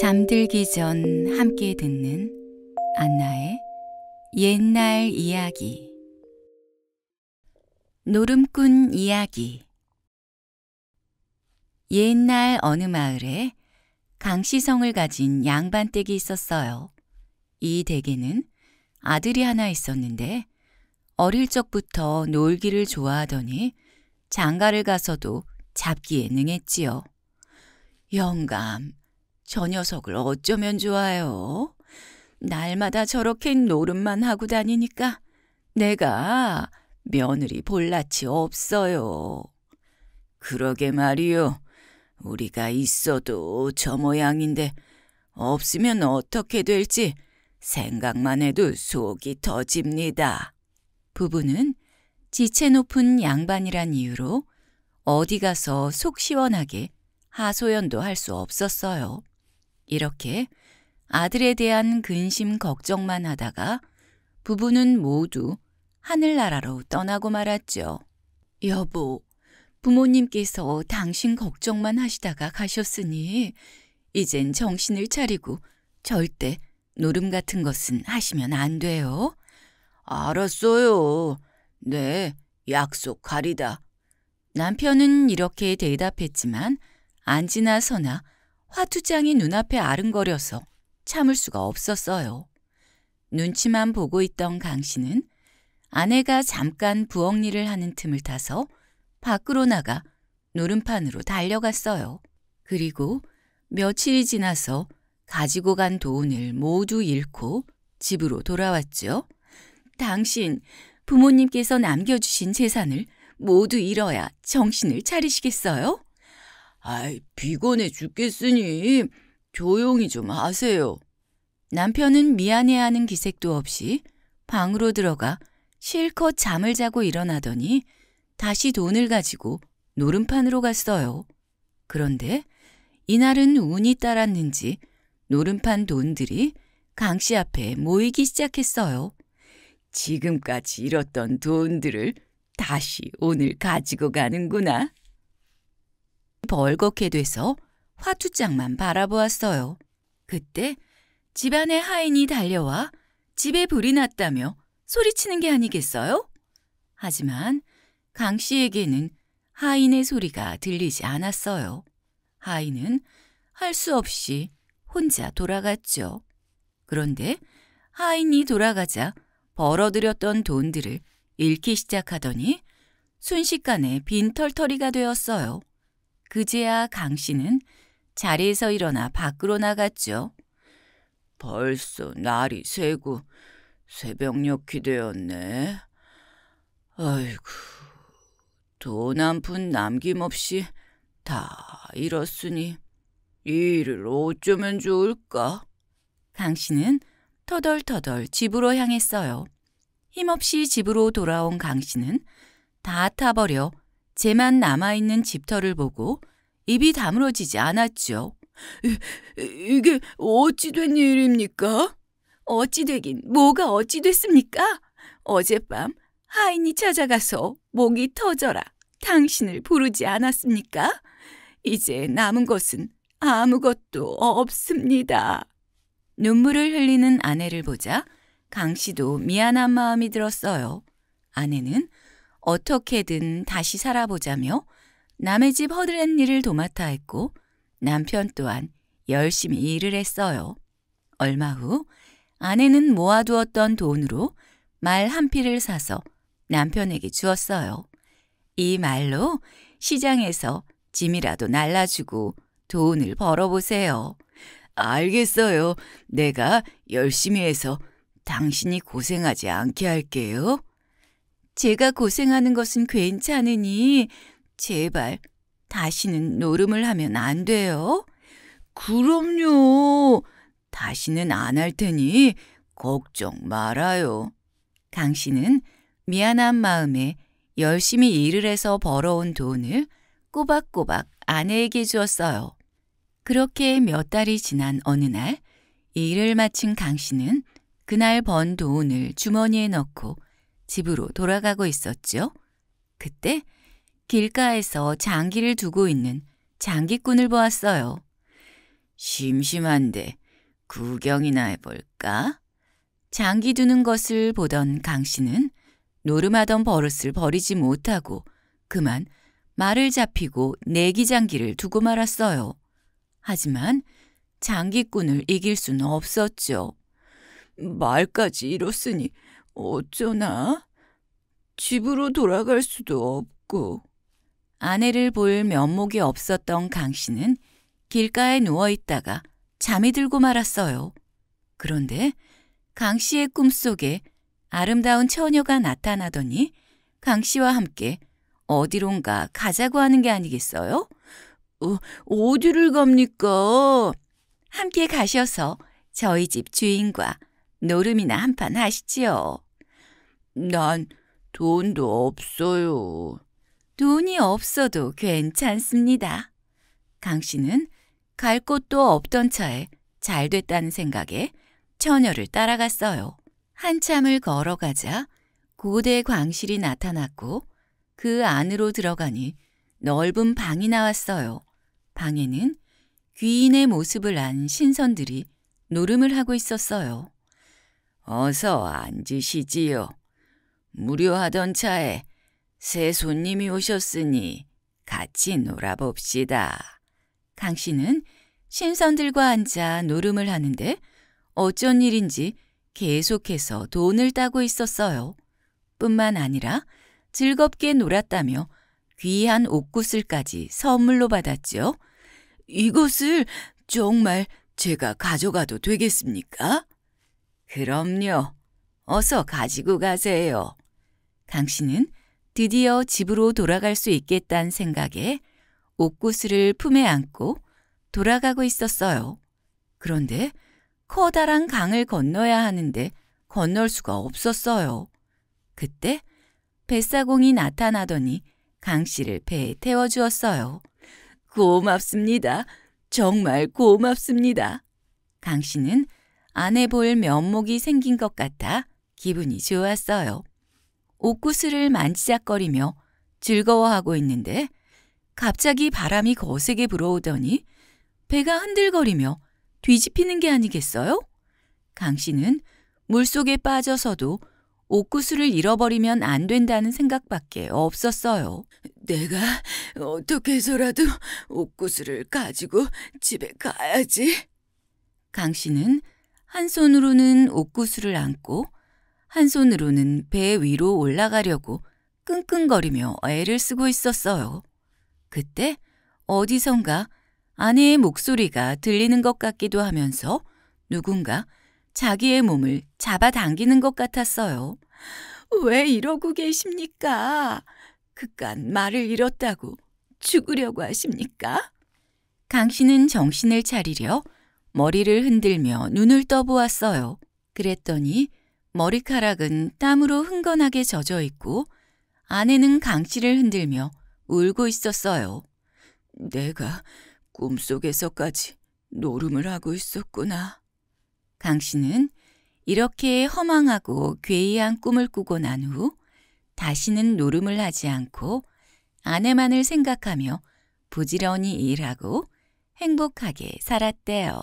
잠들기 전 함께 듣는 안나의 옛날 이야기. 노름꾼 이야기. 옛날 어느 마을에 강씨성을 가진 양반댁이 있었어요. 이 댁에는 아들이 하나 있었는데 어릴 적부터 놀기를 좋아하더니 장가를 가서도 잡기에 능했지요. 영감, 저 녀석을 어쩌면 좋아요? 날마다 저렇게 노름만 하고 다니니까 내가 며느리 볼낯이 없어요. 그러게 말이요. 우리가 있어도 저 모양인데 없으면 어떻게 될지 생각만 해도 속이 터집니다. 부부는 지체 높은 양반이란 이유로 어디 가서 속 시원하게 하소연도 할 수 없었어요. 이렇게 아들에 대한 근심 걱정만 하다가 부부는 모두 하늘나라로 떠나고 말았죠. 여보, 부모님께서 당신 걱정만 하시다가 가셨으니 이젠 정신을 차리고 절대 노름 같은 것은 하시면 안 돼요. 알았어요. 네, 약속하리다. 남편은 이렇게 대답했지만 안지나 서나 화투장이 눈앞에 아른거려서 참을 수가 없었어요. 눈치만 보고 있던 강씨는 아내가 잠깐 부엌 일을 하는 틈을 타서 밖으로 나가 노름판으로 달려갔어요. 그리고 며칠이 지나서 가지고 간 돈을 모두 잃고 집으로 돌아왔죠. 당신, 부모님께서 남겨주신 재산을 모두 잃어야 정신을 차리시겠어요? 아이, 피곤해 죽겠으니 조용히 좀 하세요. 남편은 미안해하는 기색도 없이 방으로 들어가 실컷 잠을 자고 일어나더니 다시 돈을 가지고 노름판으로 갔어요. 그런데 이날은 운이 따랐는지 노름판 돈들이 강씨 앞에 모이기 시작했어요. 지금까지 잃었던 돈들을 다시 오늘 가지고 가는구나. 벌겋게 돼서 화투장만 바라보았어요. 그때 집안의 하인이 달려와 집에 불이 났다며 소리치는 게 아니겠어요? 하지만 강 씨에게는 하인의 소리가 들리지 않았어요. 하인은 할 수 없이 혼자 돌아갔죠. 그런데 하인이 돌아가자 벌어들였던 돈들을 잃기 시작하더니 순식간에 빈털터리가 되었어요. 그제야 강 씨는 자리에서 일어나 밖으로 나갔죠. 벌써 날이 새고 새벽녘이 되었네. 아이고, 돈 한 푼 남김없이 다 잃었으니 이 일을 어쩌면 좋을까? 강 씨는 터덜터덜 집으로 향했어요. 힘없이 집으로 돌아온 강 씨는 다 타버려 재만 남아있는 집터를 보고 입이 다물어지지 않았죠. 이게 어찌 된 일입니까? 어찌 되긴 뭐가 어찌 됐습니까? 어젯밤 하인이 찾아가서 목이 터져라 당신을 부르지 않았습니까? 이제 남은 것은 아무것도 없습니다. 눈물을 흘리는 아내를 보자 강 씨도 미안한 마음이 들었어요. 아내는 어떻게든 다시 살아보자며 남의 집 허드렛 일을 도맡아 했고 남편 또한 열심히 일을 했어요. 얼마 후 아내는 모아두었던 돈으로 말 한匹를 사서 남편에게 주었어요. 이 말로 시장에서 짐이라도 날라주고 돈을 벌어보세요. 알겠어요. 내가 열심히 해서 당신이 고생하지 않게 할게요. 제가 고생하는 것은 괜찮으니 제발 다시는 노름을 하면 안 돼요. 그럼요. 다시는 안 할 테니 걱정 말아요. 강 씨는 미안한 마음에 열심히 일을 해서 벌어온 돈을 꼬박꼬박 아내에게 주었어요. 그렇게 몇 달이 지난 어느 날 일을 마친 강 씨는 그날 번 돈을 주머니에 넣고 집으로 돌아가고 있었죠. 그때 길가에서 장기를 두고 있는 장기꾼을 보았어요. 심심한데 구경이나 해볼까? 장기 두는 것을 보던 강 씨는 노름하던 버릇을 버리지 못하고 그만 말을 잡히고 내기장기를 두고 말았어요. 하지만 장기꾼을 이길 수는 없었죠. 말까지 잃었으니 어쩌나? 집으로 돌아갈 수도 없고. 아내를 볼 면목이 없었던 강 씨는 길가에 누워있다가 잠이 들고 말았어요. 그런데 강 씨의 꿈속에 아름다운 처녀가 나타나더니 강 씨와 함께 어디론가 가자고 하는 게 아니겠어요? 어디를 갑니까? 함께 가셔서 저희 집 주인과 노름이나 한판 하시지요. 난 돈도 없어요. 돈이 없어도 괜찮습니다. 강 씨는 갈 곳도 없던 차에 잘 됐다는 생각에 처녀를 따라갔어요. 한참을 걸어가자 고대 광실이 나타났고 그 안으로 들어가니 넓은 방이 나왔어요. 방에는 귀인의 모습을 한 신선들이 노름을 하고 있었어요. 어서 앉으시지요. 무료하던 차에 새 손님이 오셨으니 같이 놀아봅시다. 강 씨는 신선들과 앉아 노름을 하는데 어쩐 일인지 계속해서 돈을 따고 있었어요. 뿐만 아니라 즐겁게 놀았다며 귀한 옷구슬까지 선물로 받았죠. 이것을 정말 제가 가져가도 되겠습니까? 그럼요. 어서 가지고 가세요. 강 씨는 드디어 집으로 돌아갈 수 있겠다는 생각에 옷구슬을 품에 안고 돌아가고 있었어요. 그런데 커다란 강을 건너야 하는데 건널 수가 없었어요. 그때 뱃사공이 나타나더니 강 씨를 배에 태워주었어요. 고맙습니다. 정말 고맙습니다. 강 씨는 아내 볼 면목이 생긴 것 같아 기분이 좋았어요. 옷구슬을 만지작거리며 즐거워하고 있는데 갑자기 바람이 거세게 불어오더니 배가 흔들거리며 뒤집히는 게 아니겠어요? 강 씨는 물속에 빠져서도 옷구슬을 잃어버리면 안 된다는 생각밖에 없었어요. 내가 어떻게 해서라도 옷구슬을 가지고 집에 가야지. 강 씨는 한 손으로는 옷구슬을 안고 한 손으로는 배 위로 올라가려고 끙끙거리며 애를 쓰고 있었어요. 그때 어디선가 아내의 목소리가 들리는 것 같기도 하면서 누군가 자기의 몸을 잡아당기는 것 같았어요. 왜 이러고 계십니까? 그깟 말을 잃었다고 죽으려고 하십니까? 강 씨는 정신을 차리려 머리를 흔들며 눈을 떠보았어요. 그랬더니 머리카락은 땀으로 흥건하게 젖어 있고 아내는 강 씨를 흔들며 울고 있었어요. 내가 꿈속에서까지 노름을 하고 있었구나. 강 씨는 이렇게 허망하고 괴이한 꿈을 꾸고 난 후 다시는 노름을 하지 않고 아내만을 생각하며 부지런히 일하고 행복하게 살았대요.